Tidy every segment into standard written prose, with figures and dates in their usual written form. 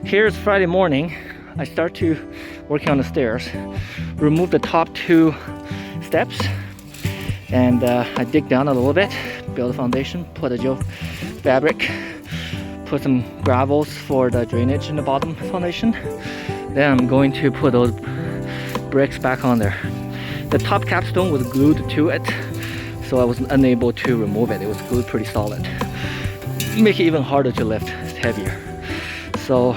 Here's Friday morning. I start to working on the stairs, remove the top 2 steps, and I dig down a little bit, build a foundation, put a geo fabric, put some gravels for the drainage in the bottom foundation. Then I'm going to put those bricks back on there. The top capstone was glued to it, so I was unable to remove it. It was glued pretty solid. Make it even harder to lift, it's heavier. So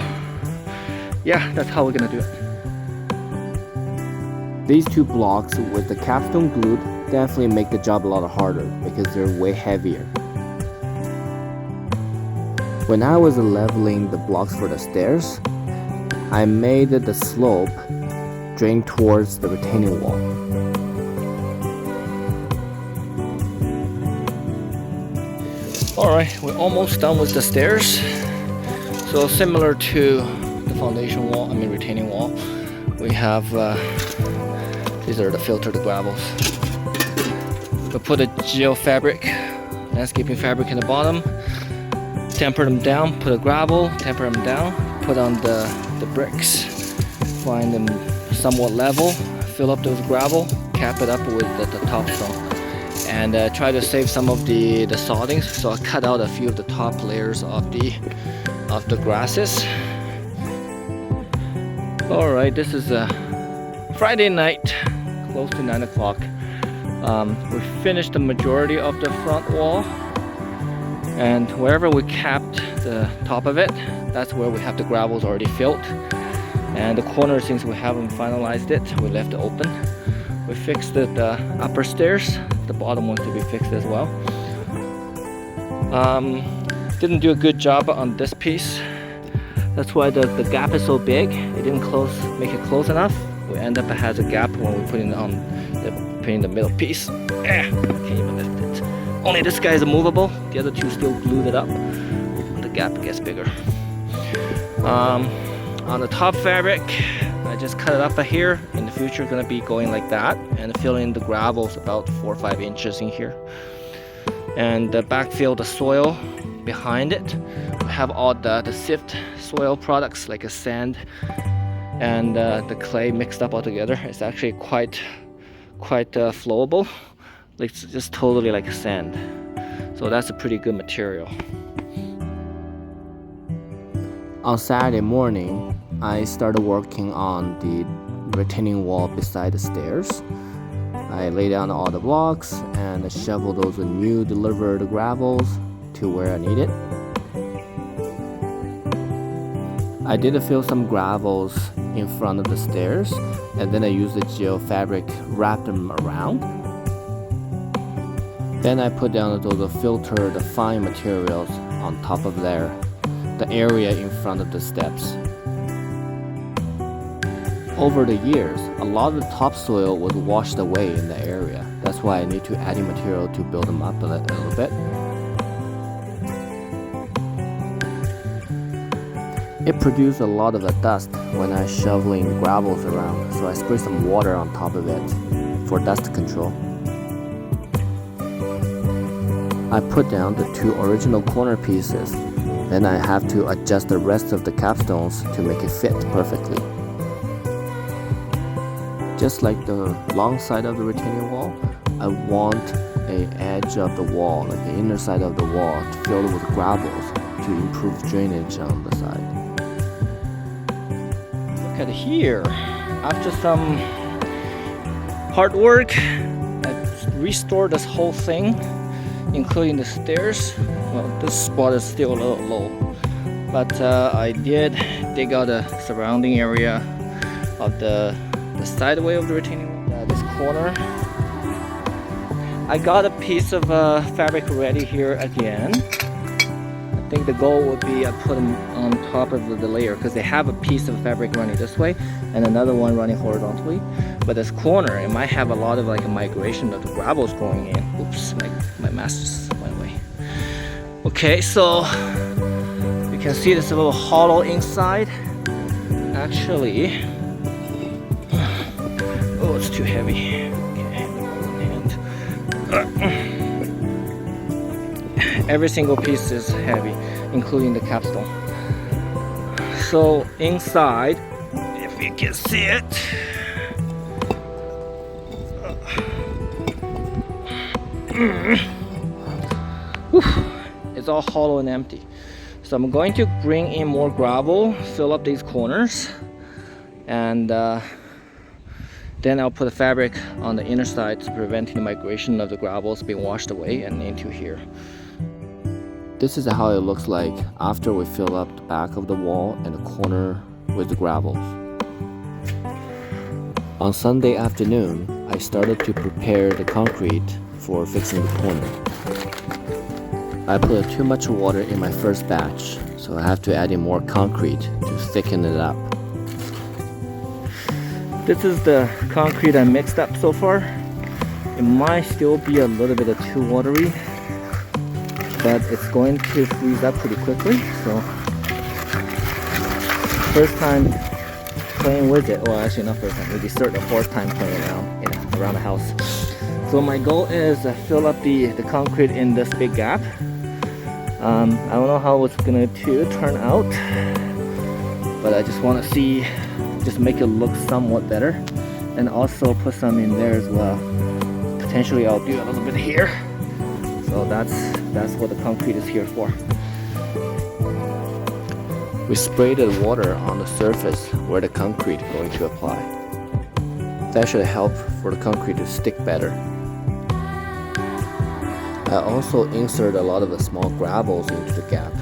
yeah, that's how we're gonna do it. These 2 blocks with the capstone glued definitely make the job a lot harder because they're way heavier. When I was leveling the blocks for the stairs, I made the slope drain towards the retaining wall. Alright, we're almost done with the stairs. So similar to the foundation wall, retaining wall, we have these are the filtered gravels. We put a geo fabric, landscaping fabric in the bottom, temper them down, put a gravel, temper them down, put on the bricks, find them somewhat level, fill up those gravel, cap it up with the top stone, and try to save some of the soddings. So I cut out a few of the top layers of the grasses. Alright, this is a Friday night, close to 9 o'clock. We finished the majority of the front wall, and wherever we capped the top of it, that's where we have the gravels already filled. And the corner, since we haven't finalized it, we left it open. We fixed the upper stairs, the bottom ones to be fixed as well. Didn't do a good job on this piece. That's why the gap is so big. It didn't make it close enough. We end up it has a gap when we put it on the middle piece. Can't even lift it. Only this guy is movable. The other 2 still glued it up. The gap gets bigger. On the top fabric, I just cut it up here. In the future, gonna be going like that, and fill in the gravels about 4 or 5 inches in here, and backfill the soil behind it. We have all the sift soil products like a sand and the clay mixed up all together. It's actually quite flowable. It's just totally like sand. So that's a pretty good material. On Saturday morning, I started working on the retaining wall beside the stairs. I laid down all the blocks and shoveled those new delivered gravels to where I need it. I did fill some gravels in front of the stairs, and then I used the geo fabric, wrapped them around. Then I put down those filtered fine materials on top of there, the area in front of the steps. Over the years, a lot of the topsoil was washed away in the area. That's why I need to add in material to build them up a little bit. It produced a lot of the dust when I shoveling the gravels around, so I sprayed some water on top of it for dust control. I put down the 2 original corner pieces, then I have to adjust the rest of the capstones to make it fit perfectly. Just like the long side of the retaining wall, I want an edge of the wall, like the inner side of the wall, filled with gravels to improve drainage on the side. Look at here. After some hard work, I restored this whole thing, including the stairs. Well, this spot is still a little low, but I did dig out the surrounding area of the sideway of the retaining wall, this corner. I got a piece of fabric ready here again. I think the goal would be I put them on top of the layer, because they have a piece of fabric running this way and another one running horizontally. But this corner, it might have a lot of like a migration of the gravels going in. Oops, my mask just went away. Okay, so you can see there's a little hollow inside. Actually, oh, it's too heavy. Okay, one hand. Every single piece is heavy, including the capstone. So inside, if you can see it, it's all hollow and empty. So I'm going to bring in more gravel, fill up these corners, and then I'll put the fabric on the inner side, preventing the migration of the gravels being washed away and into here. This is how it looks like after we fill up the back of the wall and the corner with the gravels. On Sunday afternoon, I started to prepare the concrete for fixing the corner. I put too much water in my first batch, so I have to add in more concrete to thicken it up. This is the concrete I mixed up so far. It might still be a little bit too watery, but it's going to freeze up pretty quickly. So first time playing with it, well actually not first time, maybe third or fourth time playing around the house. So my goal is to fill up the concrete in this big gap. I don't know how it's gonna turn out, but I just want to see, just make it look somewhat better, and also put some in there as well. Potentially I'll do a little bit here. So that's what the concrete is here for. We sprayed the water on the surface where the concrete is going to apply. That should help for the concrete to stick better. I also insert a lot of the small gravels into the gap.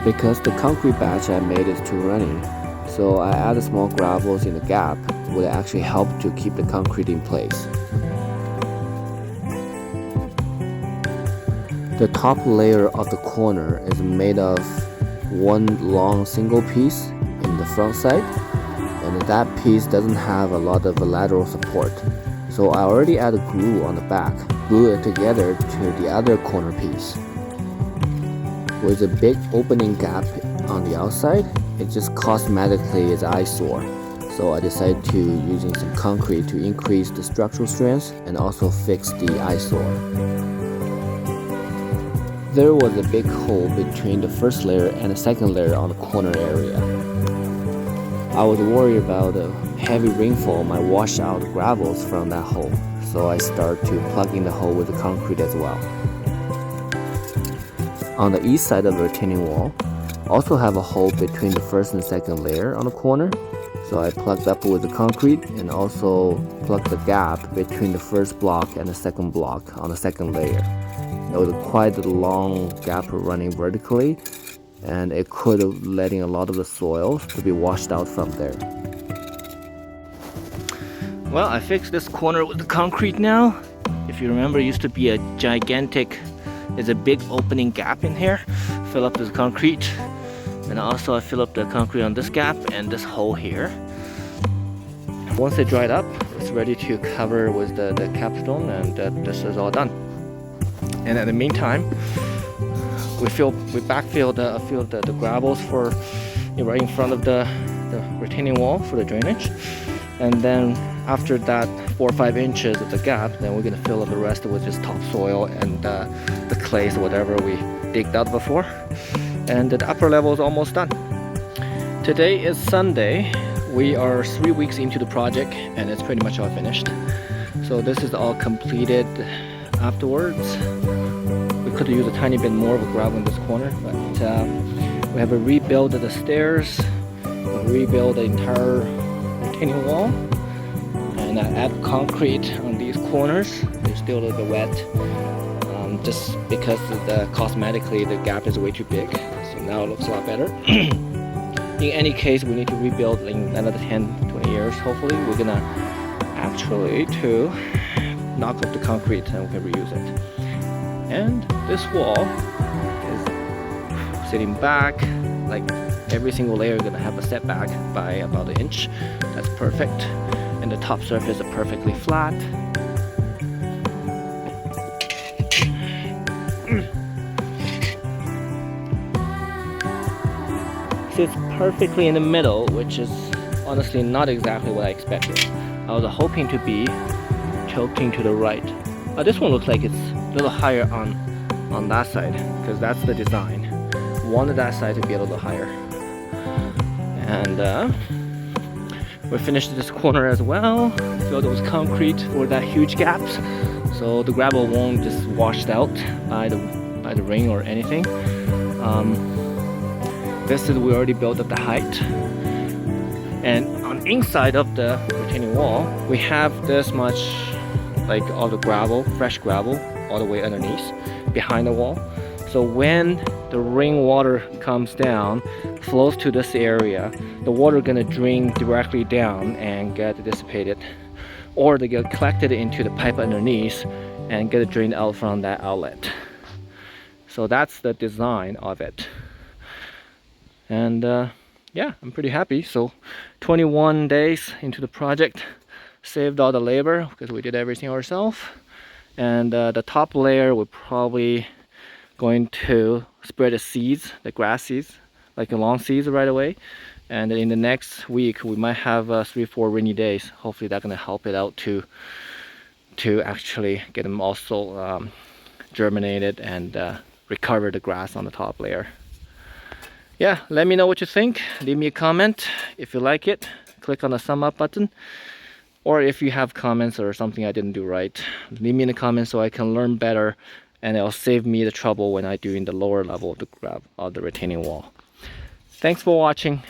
Because the concrete batch I made is too runny, so I added small gravels in the gap would actually help to keep the concrete in place. The top layer of the corner is made of one long single piece in the front side, and that piece doesn't have a lot of lateral support. So I already added glue on the back, glue it together to the other corner piece. With a big opening gap on the outside, it just cosmetically is eyesore. So I decided to using some concrete to increase the structural strength and also fix the eyesore. There was a big hole between the first layer and the second layer on the corner area. I was worried about a heavy rainfall might wash out gravels from that hole, so I started to plug in the hole with the concrete as well. On the east side of the retaining wall, also have a hole between the first and second layer on the corner, so I plugged up with the concrete and also plugged the gap between the first block and the second block on the second layer. It was quite a long gap running vertically, and it could have letting a lot of the soil to be washed out from there. Well, I fixed this corner with the concrete now. If you remember, it used to be a gigantic, there's a big opening gap in here. Fill up this concrete, and also I fill up the concrete on this gap and this hole here. Once it dried up, it's ready to cover with the capstone, and this is all done. And in the meantime, we backfill the gravels for right in front of the retaining wall for the drainage, and then after that 4 or 5 inches of the gap, then we're gonna fill up the rest with just topsoil and the clays, whatever we digged out before, and the upper level is almost done. Today is Sunday. We are 3 weeks into the project, and it's pretty much all finished. So this is all completed. Afterwards, we could use a tiny bit more of a gravel in this corner, but we have rebuilt the stairs, rebuilt the entire retaining wall, and I add concrete on these corners. They're still a little bit wet, just because cosmetically the gap is way too big. So now it looks a lot better. In any case, we need to rebuild in another 10-20 years. Hopefully, we're gonna actually to knock up the concrete and we can reuse it. And this wall is sitting back, like every single layer is gonna have a setback by about 1 inch. That's perfect. And the top surface is perfectly flat. Sits perfectly in the middle, which is honestly not exactly what I expected. I was hoping to be tilting to the right. This one looks like it's a little higher on that side, because that's the design. wanted that side to be a little higher. And we finished this corner as well. Filled with concrete for that huge gaps, so the gravel won't just washed out by the rain or anything. This is we already built at the height, and on the inside of the retaining wall we have this much, like all the gravel, fresh gravel, all the way underneath behind the wall. So when the rainwater comes down, flows to this area, the water gonna drain directly down and get dissipated, or they get collected into the pipe underneath and get drained out from that outlet. So that's the design of it. And yeah, I'm pretty happy. So 21 days into the project, saved all the labor because we did everything ourselves. And the top layer we're probably going to spread the seeds, the grass seeds, like long seeds right away. And in the next week we might have 3-4 rainy days. Hopefully that's gonna help it out to actually get them also germinated and recover the grass on the top layer. Yeah, let me know what you think. Leave me a comment if you like it. Click on the thumb up button. Or if you have comments or something I didn't do right, leave me in the comments so I can learn better, and it'll save me the trouble when I do in the lower level of the retaining wall. Thanks for watching.